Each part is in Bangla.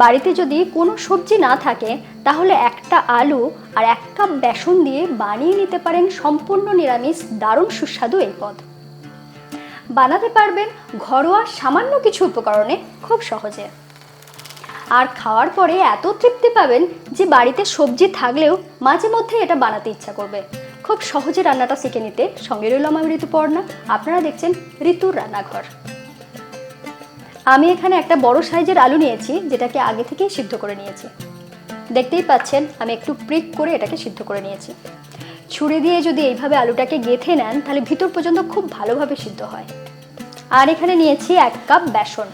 বাড়িতে যদি কোনো সবজি না থাকে তাহলে একটা আলু আর 1 কাপ বেসন দিয়ে বানিয়ে নিতে পারেন সম্পূর্ণ নিরামিষ দারুণ সুস্বাদু এই পদ। বানাতে পারবেন ঘরোয়া সামান্য কিছু উপকরণে খুব সহজে। আর খাওয়ার পরে এত তৃপ্তি পাবেন যে বাড়িতে সবজি থাকলেও মাঝে মধ্যে এটা বানাতে ইচ্ছা করবে। খুব সহজে রান্নাটা শিখে নিতে সঙ্গে রইলাম আমি ঋতুপর্ণা। আপনারা দেখছেন ঋতুর রান্নাঘর। আমি এখানে একটা বড় সাইজের আলু নিয়েছি, যেটাকে আগে থেকেই সিদ্ধ করে নিয়েছি। দেখতেই পাচ্ছেন আমি একটু প্রিক করে এটাকে সিদ্ধ করে নিয়েছি। ছুরি দিয়ে যদি এইভাবে আলুটাকে গেঁথে নেন তাহলে ভিতর পর্যন্ত খুব ভালোভাবে সিদ্ধ হয়। আর এখানে নিয়েছি 1 কাপ বেসন।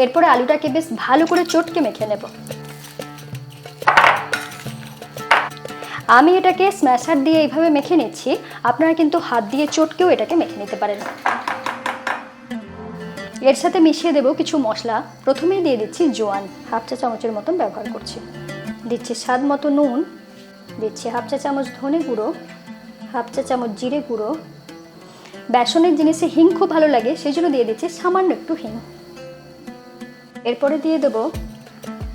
এরপরে আলুটাকে বেশ ভালো করে চটকে মেখে নেব। আমি এটাকে স্ম্যাশার দিয়ে এইভাবে মেখে নিচ্ছি, আপনারা কিন্তু হাত দিয়ে চটকেও এটাকে মেখে নিতে পারেন। এর সাথে মিশিয়ে দেব কিছু মশলা। প্রথমেই দিয়ে দিচ্ছি জোয়ান, 1/2 চা চামচের মতন ব্যবহার করছি। দিচ্ছি স্বাদ মতো নুন, দিচ্ছি 1/2 চা চামচ ধনে গুঁড়ো, 1/2 চা চামচ জিরে গুঁড়ো। বেসনের জিনিসে হিং খুব ভালো লাগে, সেই জন্য দিয়ে দিচ্ছি সামান্য একটু হিং। এরপরে দিয়ে দেবো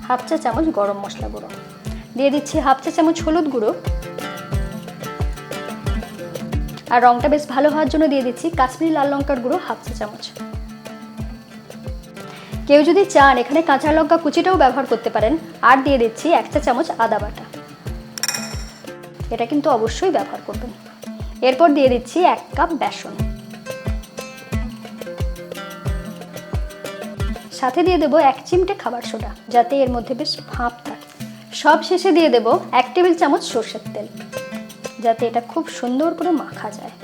1/2 চা চামচ গরম মশলা গুঁড়ো, দিয়ে দিচ্ছি 1/2 চা চামচ হলুদ গুঁড়ো, আর রংটা বেশ ভালো হওয়ার জন্য দিয়ে দিচ্ছি কাশ্মীরি লাল লঙ্কার গুঁড়ো 1/2 চা চামচ। কেউ যদি চান এখানে কাঁচা লঙ্কা কুচিটাও ব্যবহার করতে পারেন। আর দিয়ে দিচ্ছি 1 চা চামচ আদা বাটা, এটা কিন্তু অবশ্যই ব্যবহার করবেন। এরপর দিয়ে দিচ্ছি 1 কাপ বেসন, সাথে দিয়ে দেবো 1 চিমটে খাবার সোডা, যাতে এর মধ্যে বেশ ভাপ থাকে। সব শেষে দিয়ে দেবো 1 টেবিল চামচ সরষের তেল, যাতে এটা খুব সুন্দর করে মাখা যায়।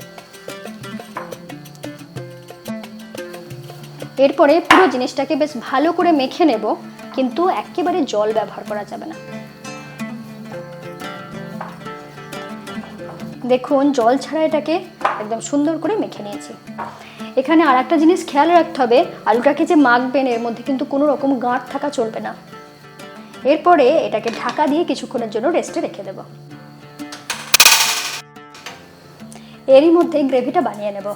এরপরে পুরো জিনিসটাকে বেশ ভালো করে মেখে নেব, কিন্তু একেবারে জল ব্যবহার করা যাবে না। দেখুন জল ছাড়া এটাকে একদম সুন্দর করে মেখে নিয়েছি। এখানে আর একটা জিনিস খেয়াল রাখতে হবে, আলুটাকে যে মাখবেন এর মধ্যে কিন্তু কোনো রকম গাঁট থাকা চলবে না। এরপরে এটাকে ঢাকা দিয়ে কিছুক্ষণের জন্য রেস্টে রেখে দেব। এরই মধ্যে গ্রেভিটা বানিয়ে নেব।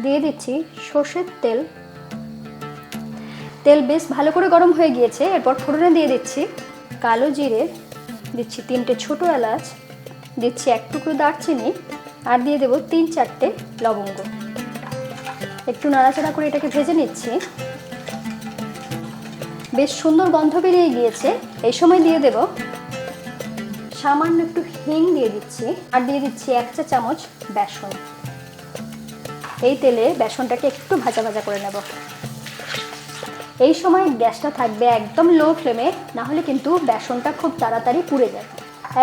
দিয়ে দিচ্ছি সর্ষের তেল। তেল বেশ ভালো করে গরম হয়ে গিয়েছে। এরপর ফোড়নে দিয়ে দিচ্ছি কালো জিরে, দিচ্ছি 3টে ছোট এলাচ, দিচ্ছি 1 টুকরো দারচিনি, আর দিয়ে দেবো 3-4টে লবঙ্গ। একটু নাড়াচাড়া করে এটাকে ভেজে নিচ্ছি। বেশ সুন্দর গন্ধ বেরিয়ে গিয়েছে। এই সময় দিয়ে দেব সামান্য একটু হিং দিয়ে দিচ্ছি, আর দিয়ে দিচ্ছি 1 চা চামচ বেসন। এই তেলে বেসনটাকে একটু ভাজা ভাজা করে নেব। এই সময় গ্যাসটা থাকবে একদম লো ফ্লেমে, না হলে কিন্তু বেসনটা খুব তাড়াতাড়ি পুড়ে যাবে।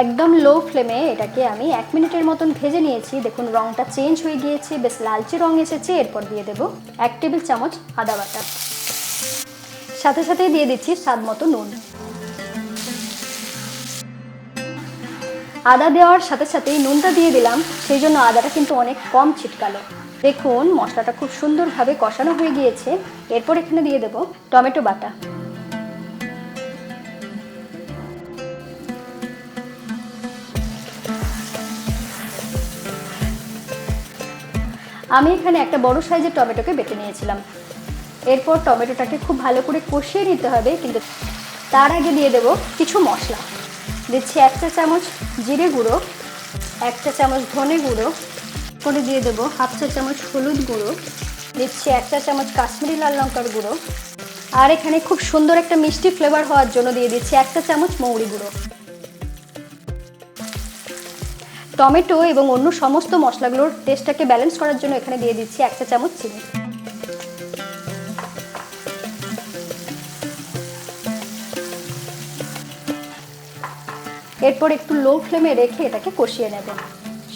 একদম লো ফ্লেমে এটাকে আমি 1 মিনিটের মতন ভেজে নিয়েছি। দেখুন রংটা চেঞ্জ হয়ে গিয়েছে, বেশ লালচে রং এসেছে। এরপর দিয়ে দেব 1 টেবিল চামচ আদা বাটা, সাথে সাথে দিয়ে দিচ্ছি স্বাদ মতো নুন। আদা দেওয়ার সাথে সাথেই নুনটা দিয়ে দিলাম, সেই জন্য আদাটা কিন্তু অনেক কম ছিটকালো। দেখুন মশলাটা খুব সুন্দরভাবে কষানো হয়ে গিয়েছে। এরপর এখানে দিয়ে দেব টমেটো বাটা। আমি এখানে একটা বড় সাইজের টমেটোকে বেটে নিয়েছিলাম। এরপর টমেটোটাকে খুব ভালো করে কষিয়ে নিতে হবে, কিন্তু তার আগে দিয়ে দেব কিছু মশলা। দিচ্ছি 1 চা চামচ জিরে গুঁড়ো, 1 চা চামচ ধনে গুঁড়ো, করে দিয়ে দেবো 1/2 চা চামচ হলুদ গুঁড়ো, দিচ্ছি 1 চা চামচ কাশ্মীরি লাল লঙ্কার গুঁড়ো, আর এখানে খুব সুন্দর একটা মিষ্টি ফ্লেভার হওয়ার জন্য দিয়ে দিচ্ছি 1 চা চামচ মৌরি গুঁড়ো। টমেটো এবং অন্য সমস্ত মশলাগুলোর টেস্টটাকে ব্যালেন্স করার জন্য এখানে দিয়ে দিচ্ছি 1 চা চামচ চিনি। এরপর একটু লো ফ্লেমে রেখে এটাকে কষিয়ে নেবেন।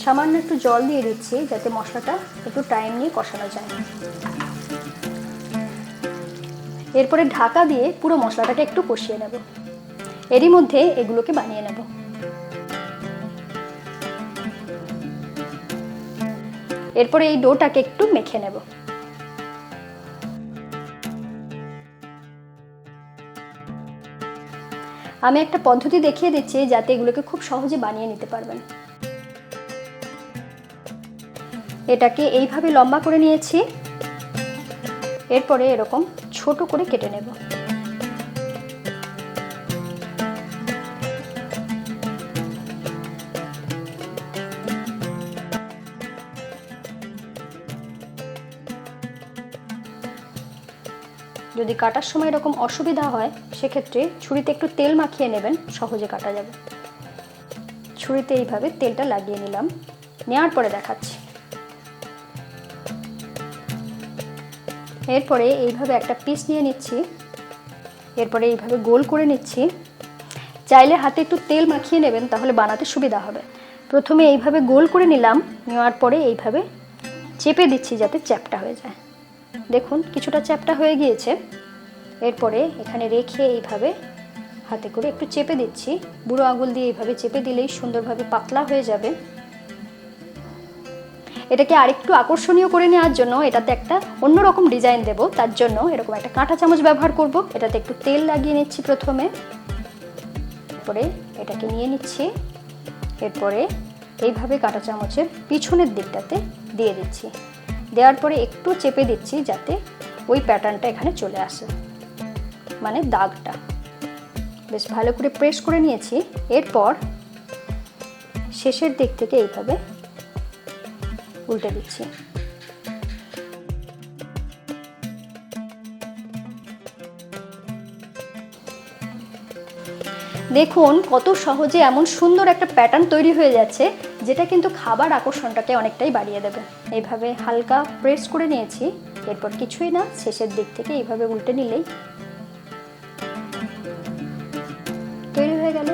সামান্য একটু জল দিয়ে দিচ্ছি, যাতে মশলাটা একটু টাইম নিয়ে কষানো যায়। এরপরে ঢাকা দিয়ে পুরো মশলাটাকে একটু কষিয়ে নেব। এরই মধ্যে এগুলোকে বানিয়ে নেব। এরপরে এই ডোটাকে একটু মেখে নেব। আমি একটা পদ্ধতি দেখিয়ে দিচ্ছি যাতে এগুলোকে খুব সহজে বানিয়ে নিতে পারবেন। এটাকে এইভাবে লম্বা করে নিয়েছি, এরপরে এরকম ছোট করে কেটে নেব। যদি কাটার সময় এরকম অসুবিধা হয় সেক্ষেত্রে ছুরিতে একটু তেল মাখিয়ে নেবেন, সহজে কাটা যাবে। ছুরিতে এইভাবে তেলটা লাগিয়ে নিলাম, নেওয়ার পরে দেখাচ্ছি। এরপরে এইভাবে একটা পিস নিয়ে নিচ্ছি, এরপরে এইভাবে গোল করে নিচ্ছি। চাইলে হাতে একটু তেল মাখিয়ে নেবেন, তাহলে বানাতে সুবিধা হবে। প্রথমে এইভাবে গোল করে নিলাম, নেওয়ার পরে এইভাবে চেপে দিচ্ছি যাতে চ্যাপ্টা হয়ে যায়। দেখুন কিছুটা চ্যাপ্টা হয়ে গিয়েছে। এরপরে এখানে রেখে এইভাবে হাতে করে একটু চেপে দিচ্ছি। বুড়ো আঙুল দিয়ে এইভাবে চেপে দিলেই সুন্দরভাবে পাতলা হয়ে যাবে। এটাকে আরেকটু আকর্ষণীয় করে নেওয়ার জন্য এটাতে একটা অন্যরকম ডিজাইন দেব, তার জন্য এরকম একটা কাঁটা চামচ ব্যবহার করব। এটাতে একটু তেল লাগিয়ে নিচ্ছি প্রথমে, এরপরে এটাকে নিয়ে নিচ্ছি। এরপরে এইভাবে কাঁটা চামচের পিছনের দিকটাতে দিয়ে দিচ্ছি। দেওয়ার পরে একটু চেপে দিচ্ছি যাতে ওই প্যাটার্নটা এখানে চলে আসে, মানে দাগটা। বেশ ভালো করে প্রেস করে নিয়েছি। এরপর শেষের দিক থেকে এইভাবে উল্টে দিচ্ছি। দেখুন কত সহজে এমন সুন্দর একটা প্যাটার্ন তৈরি হয়ে যাচ্ছে, যেটা কিন্তু খাবার আকর্ষণটাকে অনেকটাই বাড়িয়ে দেবে। এইভাবে হালকা প্রেস করে নিয়েছি। এরপর কিছুই না, শেষের দিক থেকে এইভাবে উল্টে নিলেই তৈরি হয়ে গেল।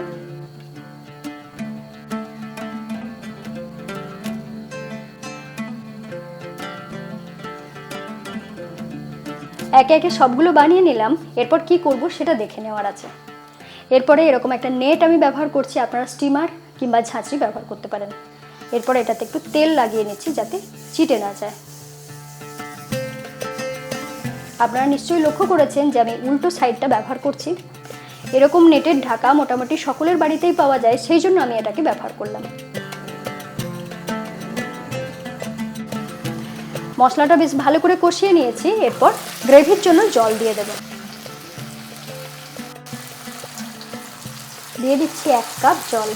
একে একে সবগুলো বানিয়ে নিলাম। এরপর কি করব সেটা দেখে নেওয়ার আছে। এরপরে এরকম একটা নেট আমি ব্যবহার করছি, আপনারা স্টিমার কিংবা ঝাঁঝরি ব্যবহার করতে পারেন। এরপরে এটাতে একটু তেল লাগিয়ে নিচ্ছি যাতে চিটে না যায়। আপনারা নিশ্চয়ই লক্ষ্য করেছেন যে আমি উল্টো সাইডটা ব্যবহার করছি। এরকম নেটের ঢাকা মোটামুটি সকলের বাড়িতেই পাওয়া যায়, সেই জন্য আমি এটাকে ব্যবহার করলাম। মশলাটা বেশ ভালো করে কষিয়ে নিয়েছি। এরপর গ্রেভির জন্য জল দিয়ে দেব। দিয়ে দিচ্ছি 1 কাপ জল।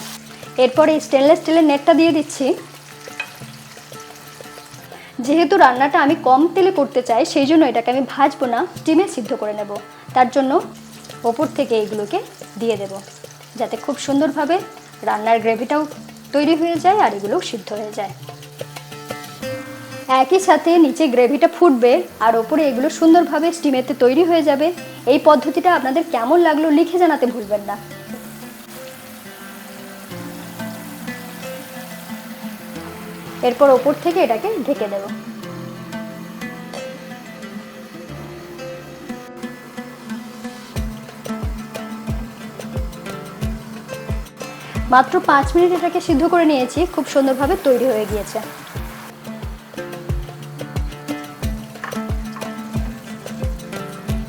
এরপর এই স্টেনলেস স্টিলের নেটটা দিয়ে দিচ্ছি। যেহেতু রান্নাটা আমি কম তেলে করতে চাই, সেই জন্য এটাকে আমি ভাজবো না, স্টিমে সিদ্ধ করে নেব। তার জন্য ওপর থেকে এইগুলোকে দিয়ে দেব, যাতে খুব সুন্দরভাবে রান্নার গ্রেভিটাও তৈরি হয়ে যায় আর এগুলোও সিদ্ধ হয়ে যায়। একই সাথে নিচে গ্রেভিটা ফুটবে আর ওপরে এগুলো সুন্দরভাবে স্টিমেতে তৈরি হয়ে যাবে। এই পদ্ধতিটা আপনাদের কেমন লাগলো লিখে জানাতে ভুলবেন না। এরপর ওপর থেকে এটাকে ঢেকে দেব। মাত্র 5 মিনিট এটাকে সিদ্ধ করে নিয়েছি, খুব সুন্দরভাবে তৈরি হয়ে গিয়েছে।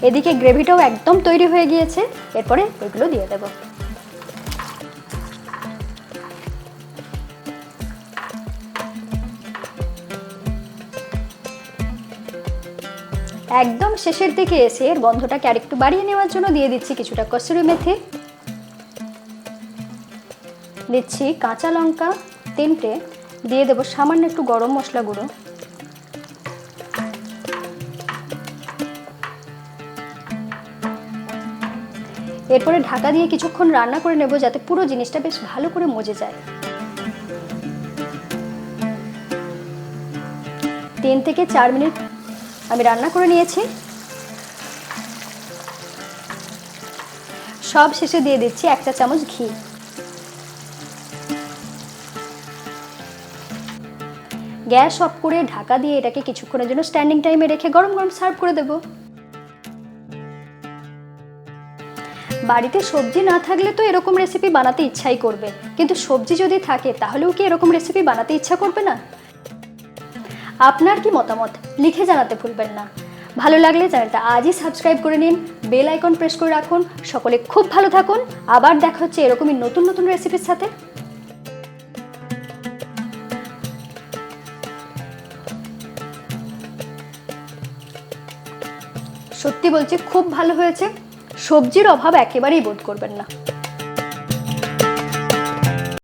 এদিকে গ্রেভিটাও একদম তৈরি হয়ে গিয়েছে। এরপরে এগুলো দিয়ে দেব। একদম শেষের দিকে এসে এর গন্ধটাকে আরেকটু বাড়িয়ে নেওয়ার জন্য দিয়ে দিচ্ছি কিছুটা কসুরি মেথি, দিচ্ছি কাঁচা লঙ্কা 3টে, দিয়ে দেবো সামান্য একটু গরম মশলা গুঁড়ো, এরপরে ঢাকা দিয়ে কিছুক্ষণ রান্না করে নেব যাতে পুরো জিনিসটা বেশ ভালো করে মজে যায়। 3 থেকে 4 মিনিট আমি রান্না করে নিয়েছি। সব শেষে দিয়ে দিচ্ছি 1 চা চামচ ঘি। গ্যাস অফ করে ঢাকা দিয়ে এটাকে কিছুক্ষণের জন্য স্ট্যান্ডিং টাইমে রেখে গরম গরম সার্ভ করে দেব। বাড়িতে সবজি না থাকলে তো এরকম রেসিপি বানাতে ইচ্ছাই করবে, কিন্তু সবজি যদি থাকে তাহলেও কি এরকম রেসিপি বানাতে ইচ্ছা করবে না? আপনার কি মতামত লিখে জানাতে ভুলবেন না। ভালো লাগলে চ্যানেলটা আজই সাবস্ক্রাইব করে নিন, বেল আইকন প্রেস করে রাখুন। সকলে খুব ভালো থাকুন, আবার দেখা হচ্ছে এরকমই নতুন নতুন রেসিপির সাথে। সত্যি বলছি খুব ভালো হয়েছে, সবজির অভাব একেবারেই বোধ করবেন না।